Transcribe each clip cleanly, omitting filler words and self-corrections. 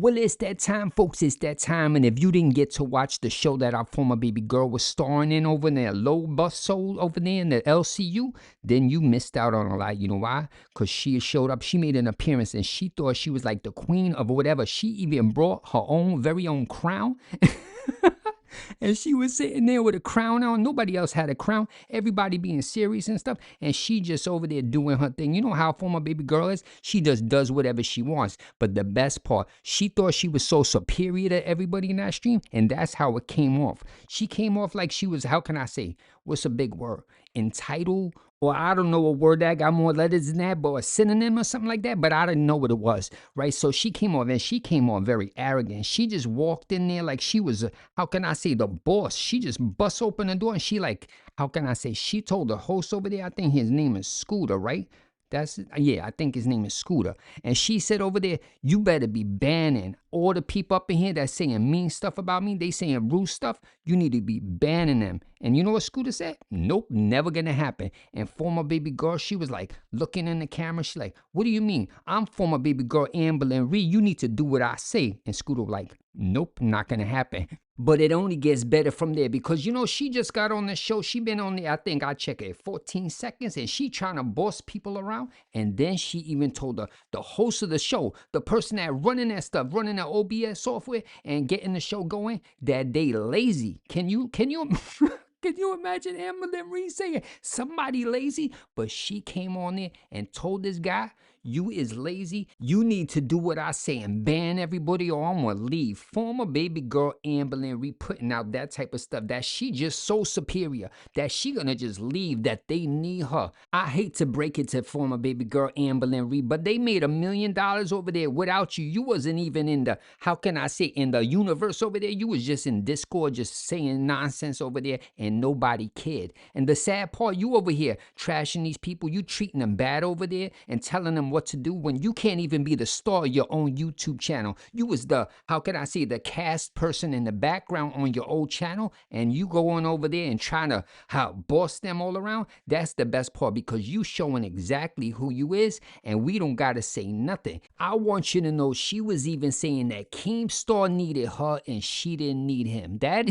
Well, it's that time, folks. It's that time. And if you didn't get to watch the show that our former baby girl was starring in over there, Low Bus Soul over there in the LCU, then you missed out on a lot. You know why? Because she showed up. She made an appearance and she thought she was like the queen of whatever. She even brought her own very own crown. And she was sitting there with a crown on. Nobody else had a crown. Everybody being serious and stuff. And she just over there doing her thing. You know how former baby girl is? She just does whatever she wants. But the best part, she thought she was so superior to everybody in that stream. And that's how it came off. She came off like she was, how can I say? What's a big word? Entitled? Or I don't know a word that got more letters than that, but a synonym or something like that, but I didn't know what it was, right? So she came on, and she came on very arrogant. She just walked in there like she was, how can I say, the boss. She just bust open the door, and she like, how can I say, she told the host over there, I think his name is Scooter, right? Yeah, I think his name is Scooter. And she said over there, you better be banning all the people up in here that's saying mean stuff about me. They saying rude stuff. You need to be banning them. And you know what Scooter said? Nope, never gonna happen. And former baby girl, she was like looking in the camera. She like, what do you mean? I'm former baby girl Amberlynn Reid. You need to do what I say. And Scooter was like, nope, not gonna happen. But it only gets better from there because, you know, she just got on the show. She been on there, I think I check it, 14 seconds, and she trying to boss people around. And then she even told the host of the show, the person that running that stuff, running the OBS software and getting the show going, that they lazy. Can you can you imagine Amberlynn Reid saying somebody lazy? But she came on there and told this guy, you is lazy. You need to do what I say and ban everybody or I'm going to leave. Former baby girl Amberlynn Reid putting out that type of stuff that she just so superior that she going to just leave, that they need her. I hate to break it to former baby girl Amberlynn Reid, but they made $1 million over there without you. You wasn't even in the, how can I say, in the universe over there. You was just in Discord just saying nonsense over there and nobody cared. And the sad part, you over here trashing these people. You treating them bad over there and telling them what to do when you can't even be the star of your own YouTube channel. You was the, how can I say, the cast person in the background on your old channel, and you going over there and trying to boss them all around. That's the best part because you showing exactly who you is, and we don't gotta say nothing. I want you to know she was even saying that Keemstar needed her and she didn't need him. That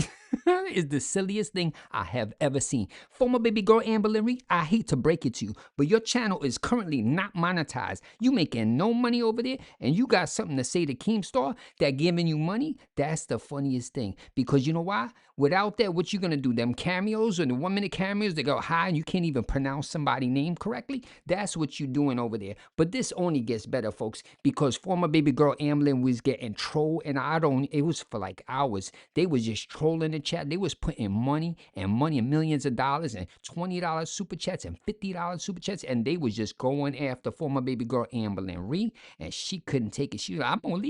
is the silliest thing I have ever seen. Former baby girl Amberlynn Reid, I hate to break it to you, but your channel is currently not monetized. You making no money over there, and you got something to say to Keemstar that giving you money. That's the funniest thing, because you know why? Without that, what you gonna do? Them cameos or the 1 minute cameos, they go high and you can't even pronounce somebody's name correctly. That's what you doing over there. But this only gets better, folks, because former baby girl Amberlynn was getting trolled, and it was for like hours. They was just trolling the chat. They was putting money and millions of dollars and $20 super chats and $50 super chats, and they was just going after former baby girl Amberlynn Reid, and she couldn't take it. She was like, I'm gonna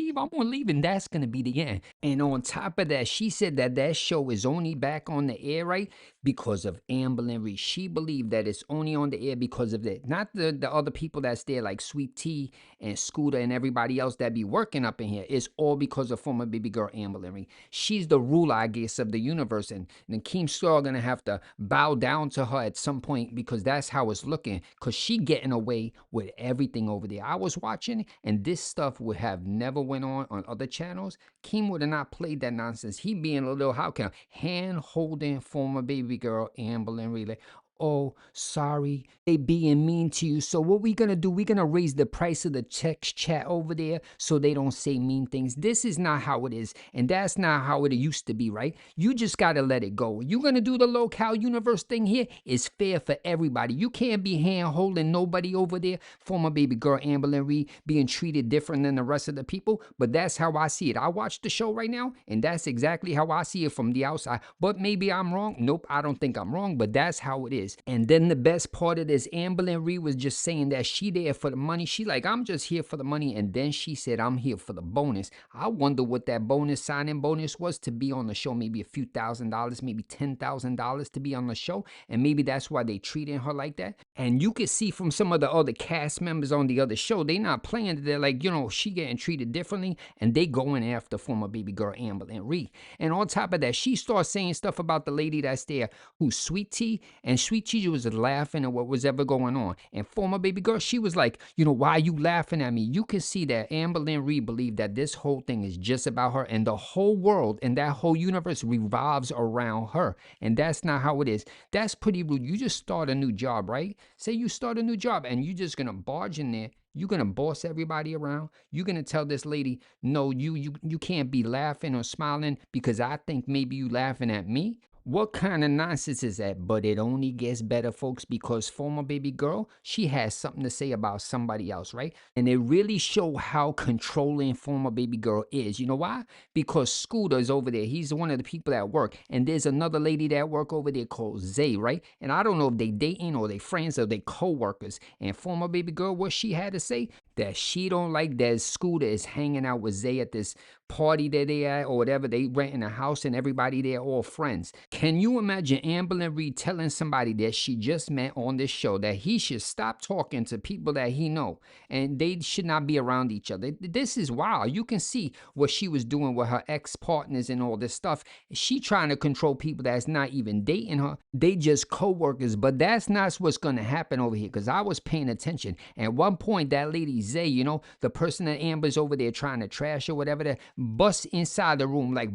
leave, and that's gonna be the end. And on top of that, she said that show is only back on the air, right, because of Amberlynn Reid. She believed that it's only on the air because of that, not the other people that's there like Sweet Tea and Scooter and everybody else that be working up in here. It's all because of former baby girl Amberlynn Reid. She's the ruler, I guess, of the universe, and Keemstar gonna have to bow down to her at some point because that's how it's looking, because she getting away with everything over there. I was watching, and this stuff would have never went on other channels. Keem would have not played that nonsense. He being a little, how can I, hand holding former baby girl Amberlynn Reid, like, oh, sorry, they being mean to you. So what we gonna do? We're gonna raise the price of the text chat over there so they don't say mean things. This is not how it is, and that's not how it used to be, right? You just gotta let it go. You're gonna do the local universe thing here. It's fair for everybody. You can't be hand holding nobody over there. Former baby girl Amberlynn Reid being treated different than the rest of the people, but that's how I see it. I watch the show right now, and that's exactly how I see it from the outside. But maybe I'm wrong. Nope, I don't think I'm wrong, but that's how it is. And then the best part of this, Amberlynn Reid was just saying that she there for the money. She like, I'm just here for the money. And then she said, I'm here for the bonus. I wonder what that signing bonus was to be on the show. Maybe a few $1,000s, maybe $10,000 to be on the show. And maybe that's why they treating her like that. And you could see from some of the other cast members on the other show, they not playing. They're like, you know, she getting treated differently. And they going after former baby girl Amberlynn Reid. And on top of that, she starts saying stuff about the lady that's there who's Sweet Tea. And Sweet every teacher was laughing at what was ever going on. And former baby girl, she was like, you know, why are you laughing at me? You can see that Amberlynn Reid believed that this whole thing is just about her, and the whole world and that whole universe revolves around her. And that's not how it is. That's pretty rude. You just start a new job, right? Say you start a new job and you're just gonna barge in there. You're gonna boss everybody around. You're gonna tell this lady, no, you can't be laughing or smiling because I think maybe you laughing at me. What kind of nonsense is that? But it only gets better, folks, because former baby girl, she has something to say about somebody else, right? And it really show how controlling former baby girl is. You know why? Because Scooter's over there. He's one of the people at work. And there's another lady that work over there called Zay, right? And I don't know if they dating or they friends or they co-workers. And former baby girl, what she had to say? That she don't like that Scooter is hanging out with Zay at this party that they at or whatever. They renting a house and everybody there all friends. Can you imagine Amberlynn Reid telling somebody that she just met on this show that he should stop talking to people that he know and they should not be around each other? This is wild. You can see what she was doing with her ex-partners and all this stuff. She trying to control people that's not even dating her. They just co-workers, but that's not what's going to happen over here because I was paying attention. At one point, that lady Zay, you know, the person that Amber's over there trying to trash or whatever, that bust inside the room, like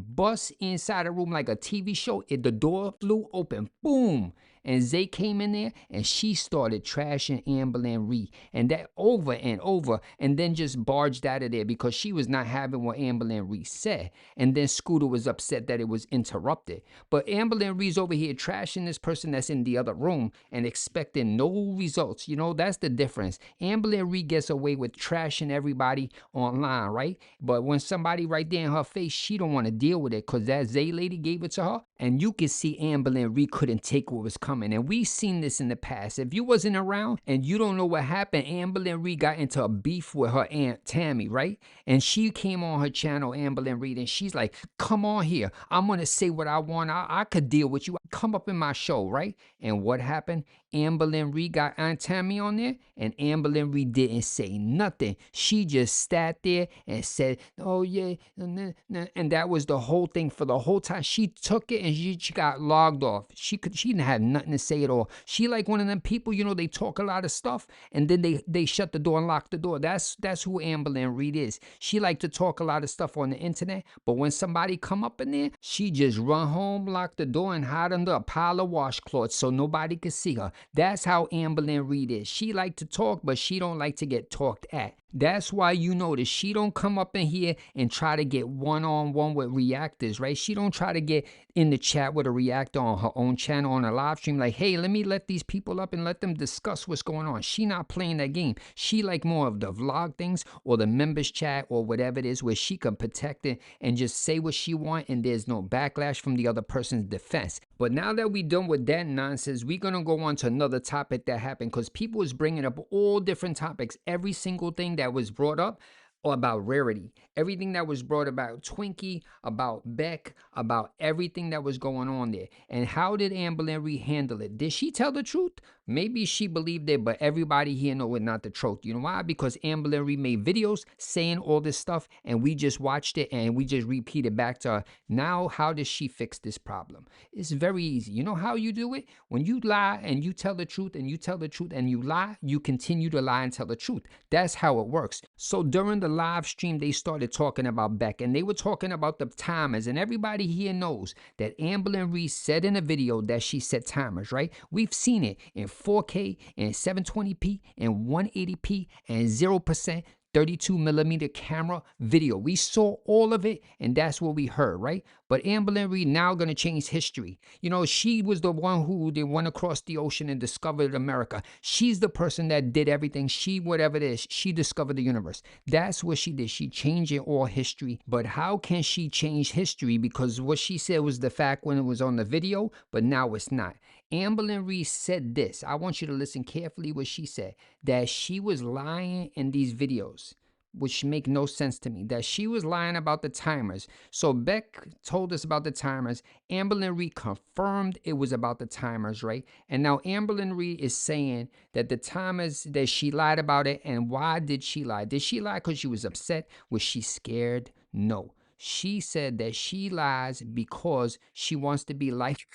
a TV show. The door flew open, boom. And Zay came in there and she started trashing Amberlynn Reid. And that over and over. And then just barged out of there because she was not having what Amberlynn Reid said. And then Scooter was upset that it was interrupted. But Amberlynn Reid's over here trashing this person that's in the other room and expecting no results. You know, that's the difference. Amberlynn Reid gets away with trashing everybody online, right? But when somebody right there in her face, she don't want to deal with it because that Zay lady gave it to her. And you can see Amberlynn Reid couldn't take what was coming. And we've seen this in the past. If you wasn't around and you don't know what happened, Amberlynn Reid got into a beef with her Aunt Tammy, right? And she came on her channel, Amberlynn Reid, and she's like, come on here. I'm going to say what I want. I could deal with you. Come up in my show, right? And what happened? Amberlynn Reid got Aunt Tammy on there, and Amberlynn Reid didn't say nothing. She just sat there and said, oh, yeah. And that was the whole thing for the whole time. She took it and she got logged off. She didn't have nothing to say at all. She like one of them people, you know, they talk a lot of stuff and then they shut the door and lock the door. That's who Amberlynn Reid is. She like to talk a lot of stuff on the internet, but when somebody come up in there, she just run home, lock the door, and hide under a pile of washcloths so nobody could see her. That's how Amberlynn Reid is. She like to talk, but she don't like to get talked at. That's why you notice she don't come up in here and try to get one-on-one with reactors, right? She don't try to get in the chat with a reactor on her own channel on a live stream like, hey, let these people up and let them discuss what's going on. She not playing that game. She like more of the vlog things or the members chat or whatever it is where she can protect it and just say what she want and there's no backlash from the other person's defense. But now that we done with that nonsense, we're going to go on to another topic that happened because people was bringing up all different topics. Every single thing that was brought up or about Rarity, everything that was brought about Twinkie, about Beck, about everything that was going on there. And how did Amberlynn Reid handle it? Did she tell the truth? Maybe she believed it, but everybody here know it's not the truth. You know why? Because Amberlynn Reid made videos saying all this stuff, and we just watched it, and we just repeated back to her. Now, how does she fix this problem? It's very easy. You know how you do it? When you lie and you tell the truth, and you tell the truth, and you lie, you continue to lie and tell the truth. That's how it works. So during the live stream, they started talking about Beck, and they were talking about the timers, and everybody here knows that Amberlynn Reid said in a video that she set timers, right? We've seen it in 4K and 720p and 180p and 0% 32 millimeter camera video. We saw all of it, and that's what we heard, right? But Amberlynn Reid now gonna change history. You know, she was the one who they went across the ocean and discovered America. She's the person that did everything. She, whatever it is, she discovered the universe. That's what she did. She changed all history. But how can she change history? Because what she said was the fact when it was on the video, but now it's not. Amberlynn Reid said this. I want you to listen carefully what she said. That she was lying in these videos, which make no sense to me. That she was lying about the timers. So Beck told us about the timers. Amberlynn Reid confirmed it was about the timers, right? And now Amberlynn Reid is saying that the timers, that she lied about it. And why did she lie? Did she lie because she was upset? Was she scared? No. She said that she lies because she wants to be liked.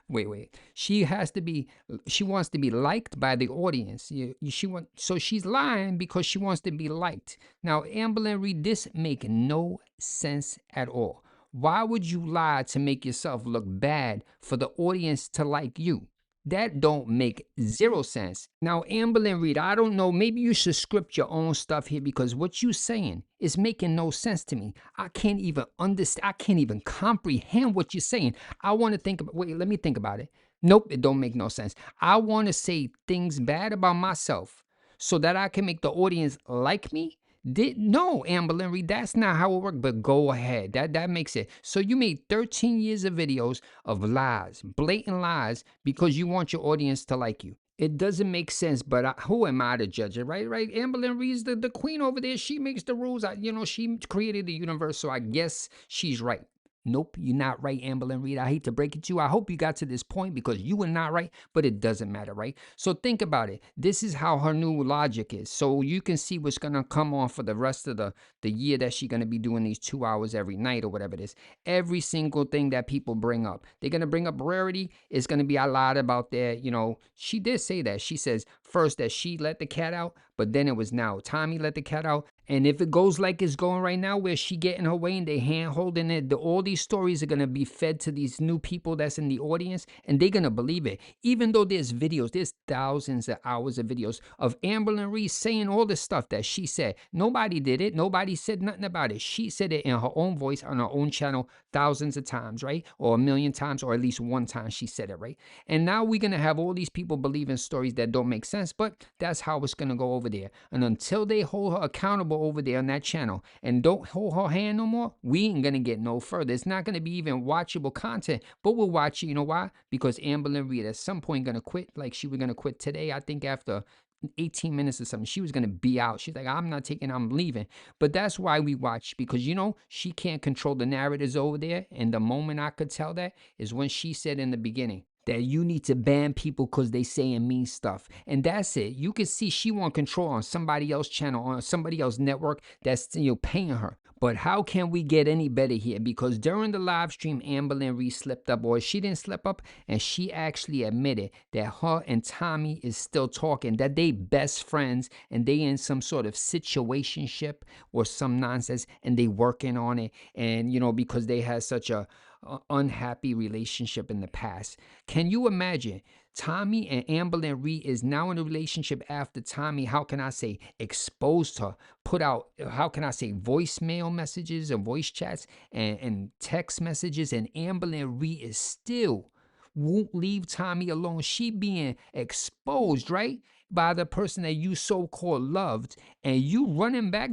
Wait. She wants to be liked by the audience. So she's lying because she wants to be liked. Now, Amberlynn Reid, this make no sense at all. Why would you lie to make yourself look bad for the audience to like you? That don't make zero sense. Now, Amberlynn Reid, I don't know, maybe you should script your own stuff here because what you saying is making no sense to me. I can't even understand, I can't even comprehend what you're saying. I want to think about, wait, let me think about it. Nope, it don't make no sense. I want to say things bad about myself so that I can make the audience like me. No, Amberlynn Reid, that's not how it works. But go ahead. That makes it. So you made 13 years of videos of lies, blatant lies, because you want your audience to like you. It doesn't make sense, but who am I to judge it, right? Amberlynn Reid's the queen over there. She makes the rules. She created the universe, so I guess she's right. Nope, you're not right, Amberlynn Reid. I hate to break it to you. I hope you got to this point because you were not right, but it doesn't matter, right? So think about it. This is how her new logic is. So you can see what's going to come on for the rest of the year that she's going to be doing these 2 hours every night or whatever it is. Every single thing that people bring up. They're going to bring up Rarity. It's going to be a lot about that. She did say that. She says first that she let the cat out, but then it was now Tommy let the cat out. And if it goes like it's going right now, where she getting her way and they hand holding it, all these stories are going to be fed to these new people that's in the audience, and they're going to believe it. Even though there's thousands of hours of videos of Amberlynn Reid saying all the stuff that she said. Nobody did it. Nobody said nothing about it. She said it in her own voice on her own channel thousands of times, right? Or a million times, or at least one time she said it, right? And now we're going to have all these people believing stories that don't make sense, but that's how it's going to go over there. And until they hold her accountable over there on that channel and don't hold her hand no more, we ain't gonna get no further. It's not gonna be even watchable content, but we'll watch it. You know why? Because Amberlynn Reid at some point gonna quit, like she was gonna quit today. I think after 18 minutes or something, she was gonna be out. She's like, I'm leaving. But that's why we watch, because she can't control the narratives over there. And the moment I could tell that is when she said in the beginning that you need to ban people because they saying mean stuff. And that's it. You can see she want control on somebody else's channel, on somebody else's network that's paying her. But how can we get any better here? Because during the live stream, Amberlynn Reid slipped up, or she didn't slip up, and she actually admitted that her and Tommy is still talking, that they best friends, and they in some sort of situationship or some nonsense, and they working on it. And, because they had such a unhappy relationship in the past. Can you imagine? Tommy and Amberlynn Reid is now in a relationship after Tommy, how can I say, exposed her, put out, how can I say, voicemail messages and voice chats and text messages, and Amberlynn Reid is still won't leave Tommy alone. She being exposed, right, by the person that you so-called loved, and you running back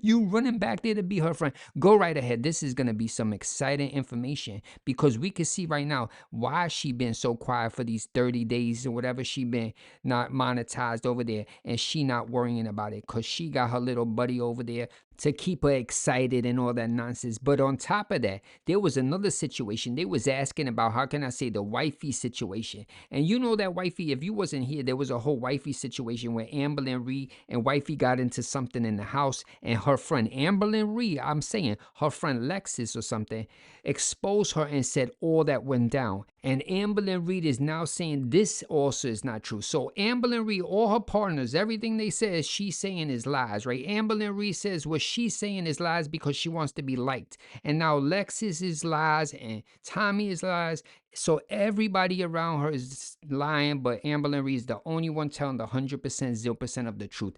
you running back there to be her friend. Go right ahead. This is going to be some exciting information, because we can see right now why she been so quiet for these 30 days or whatever she been not monetized over there, and she not worrying about it because she got her little buddy over there to keep her excited and all that nonsense. But on top of that, there was another situation. They was asking about, how can I say, the wifey situation. And you know that wifey, if you wasn't here, there was a whole wifey situation where Amberlynn Reid and wifey got into something in the house, and her friend Amberlynn Reid, I'm saying her friend Lexus or something, exposed her and said all that went down. And Amberlynn Reid is now saying this also is not true. So Amberlynn Reid, all her partners, everything they said, she's saying is lies, right? Amberlynn Reid says what she's saying is lies because she wants to be liked. And now Lexus is lies and Tommy is lies. So everybody around her is lying, but Amberlynn Reid is the only one telling the 100%, 0% of the truth.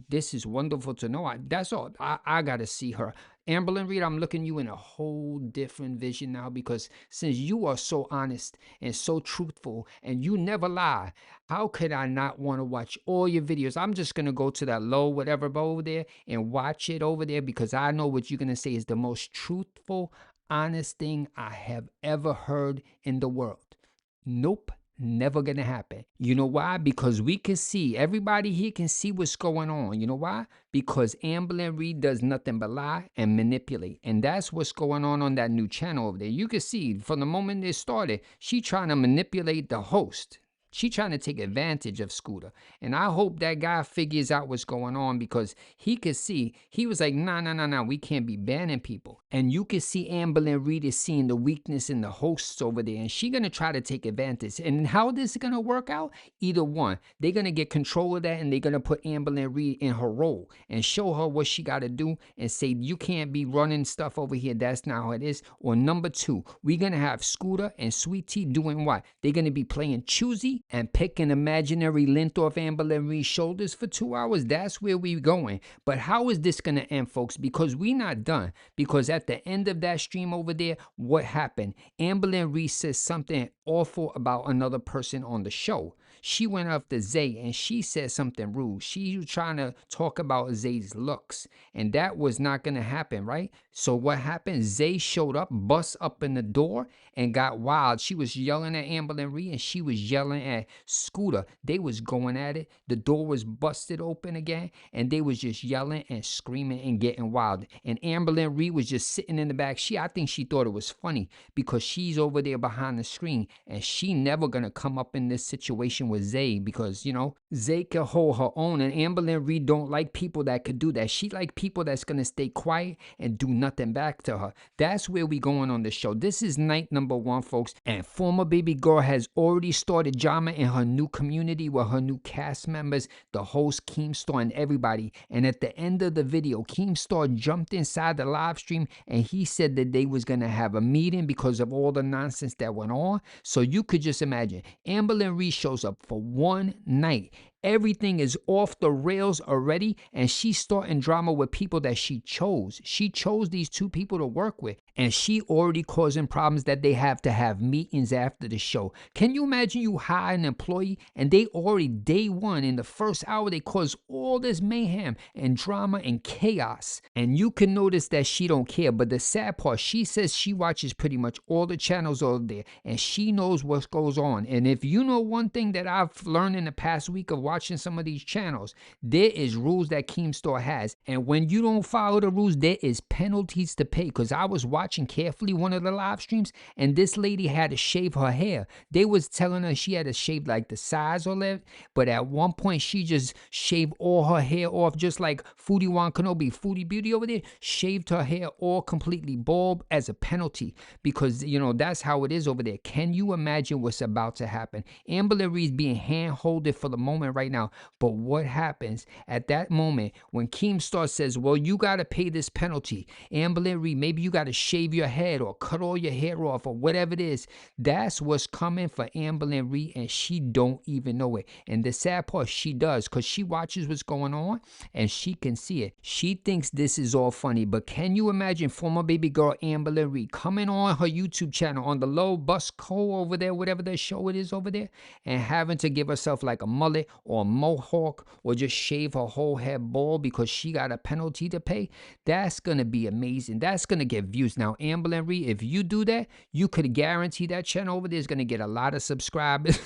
This is wonderful to know. That's all. I got to see her. Amberlynn Reid, I'm looking you in a whole different vision now, because since you are so honest and so truthful and you never lie, how could I not want to watch all your videos? I'm just going to go to that low whatever over there and watch it over there, because I know what you're going to say is the most truthful, honest thing I have ever heard in the world. Nope. Never gonna happen. You know why? Because we can see, everybody here can see what's going on. You know why? Because Amberlynn Reid does nothing but lie and manipulate. And that's what's going on that new channel over there. You can see from the moment it started, she trying to manipulate the host. She trying to take advantage of Scooter. And I hope that guy figures out what's going on, because he could see, he was like, nah, we can't be banning people. And you can see Amberlynn Reid is seeing the weakness in the hosts over there, and she gonna try to take advantage. And how this is gonna work out? Either one, they're gonna get control of that, and they're gonna put Amberlynn Reid in her role and show her what she gotta do and say, you can't be running stuff over here. That's not how it is. Or number two, we're gonna have Scooter and Sweet Tea doing what? They're gonna be playing choosy and pick an imaginary length off Amberlynn Reid's shoulders for 2 hours. That's where we're going. But how is this gonna end, folks? Because we're not done. Because at the end of that stream over there, what happened? Amberlynn Reid says something awful about another person on the show. She went after Zay and she said something rude. She was trying to talk about Zay's looks, and that was not going to happen, right? So what happened? Zay showed up, bust up in the door, and got wild. She was yelling at Amberlynn Reid, and she was yelling at Scooter. They was going at it. The door was busted open again, and they was just yelling and screaming and getting wild. And Amberlynn Reid was just sitting in the back. I think she thought it was funny, because she's over there behind the screen, and she never gonna come up in this situation with Zay, because, you know, Zay can hold her own, and Amberlynn Reid don't like people that could do that. She like people that's gonna stay quiet and do nothing back to her. That's where we going on the show. This is night number 1, folks, and former baby girl has already started drama in her new community with her new cast members, the host Keemstar and everybody. And at the end of the video, Keemstar jumped inside the live stream, and he said that they was gonna have a meeting because of all the nonsense that went on. So you could just imagine, Amberlynn Reid shows up for one night. Everything is off the rails already, and she's starting drama with people that she chose. She chose these 2 people to work with, and she already causing problems that they have to have meetings after the show. Can you imagine you hire an employee and they already day 1 in the first hour they cause all this mayhem and drama and chaos? And you can notice that she don't care, but the sad part, she says she watches pretty much all the channels over there, and she knows what goes on. And if you know one thing that I've learned in the past week of watching some of these channels, there is rules that Keemstar has, and when you don't follow the rules, there is penalties to pay. Because I was watching carefully one of the live streams, and this lady had to shave her hair. They was telling her she had to shave like the sides or left, but at one point she just shaved all her hair off, just like Foodie Wan Kenobi, Foodie Beauty over there, shaved her hair all completely bald as a penalty, because, you know, that's how it is over there. Can you imagine what's about to happen? Amberlynn Reid's being hand-holded for the moment right now, but what happens at that moment when Keemstar says, well, you got to pay this penalty, Amberlynn Reid, maybe you got to shave your head or cut all your hair off or whatever it is. That's what's coming for Amberlynn Reid, and she don't even know it. And the sad part, she does, because she watches what's going on and she can see it. She thinks this is all funny, but can you imagine former baby girl Amberlynn Reid coming on her YouTube channel on the low bus co over there, whatever the show it is over there, and having to give herself like a mullet or a mohawk or just shave her whole head bald because she got a penalty to pay? That's gonna be amazing. That's gonna get views. Now, Amberlynn Reid, if you do that, you could guarantee that channel over there is gonna get a lot of subscribers.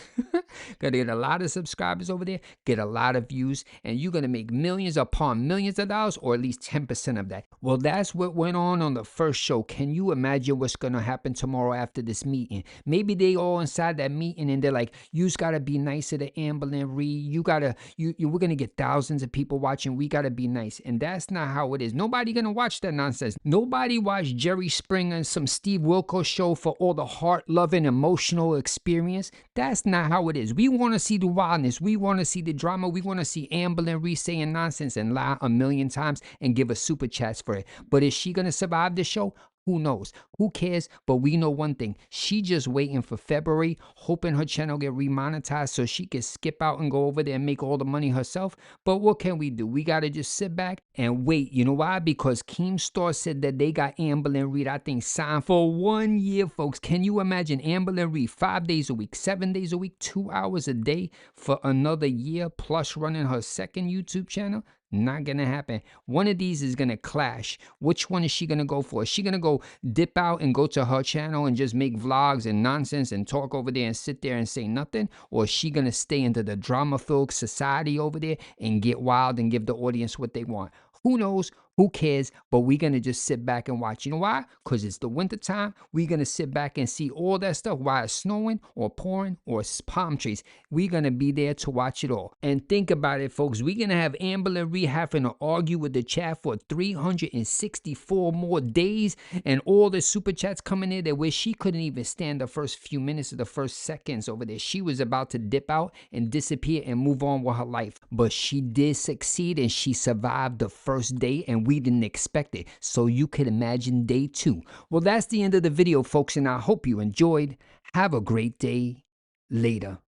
Gonna get a lot of subscribers over there, get a lot of views, and you're gonna make millions upon millions of dollars, or at least 10% of that. Well, that's what went on the first show. Can you imagine what's gonna happen tomorrow after this meeting? Maybe they all inside that meeting and they're like, you just gotta be nicer to Amberlynn Reid. We're gonna get thousands of people watching. We gotta be nice. And that's not how it is. Nobody gonna watch that nonsense. Nobody watched Jerry Springer and some Steve Wilkos show for all the heart-loving, emotional experience. That's not how it is. We want to see the wildness. We want to see the drama. We want to see Amberlynn Reid saying nonsense and lie a million times and give us super chats for it. But is she gonna survive the show? Who knows? Who cares? But we know one thing. She just waiting for February, hoping her channel get remonetized so she can skip out and go over there and make all the money herself. But what can we do? We got to just sit back and wait. You know why? Because Keemstar said that they got Amberlynn Reid, I think, signed for 1 year, folks. Can you imagine Amberlynn Reid 5 days a week, 7 days a week, 2 hours a day for another year, plus running her second YouTube channel? Not gonna happen. One of these is gonna clash. Which one is she gonna go for? Is she gonna go dip out and go to her channel and just make vlogs and nonsense and talk over there and sit there and say nothing? Or is she gonna stay into the drama-filled society over there and get wild and give the audience what they want? Who knows? Who cares? But we're going to just sit back and watch. You know why? Because it's the winter time. We're going to sit back and see all that stuff while it's snowing or pouring or palm trees. We're going to be there to watch it all. And think about it, folks. We're going to have Amberlynn Reid having to argue with the chat for 364 more days. And all the super chats coming in there where she couldn't even stand the first few minutes or the first seconds over there. She was about to dip out and disappear and move on with her life. But she did succeed and she survived the first day, and we didn't expect it. So you could imagine day 2. Well, that's the end of the video, folks, and I hope you enjoyed. Have a great day. Later.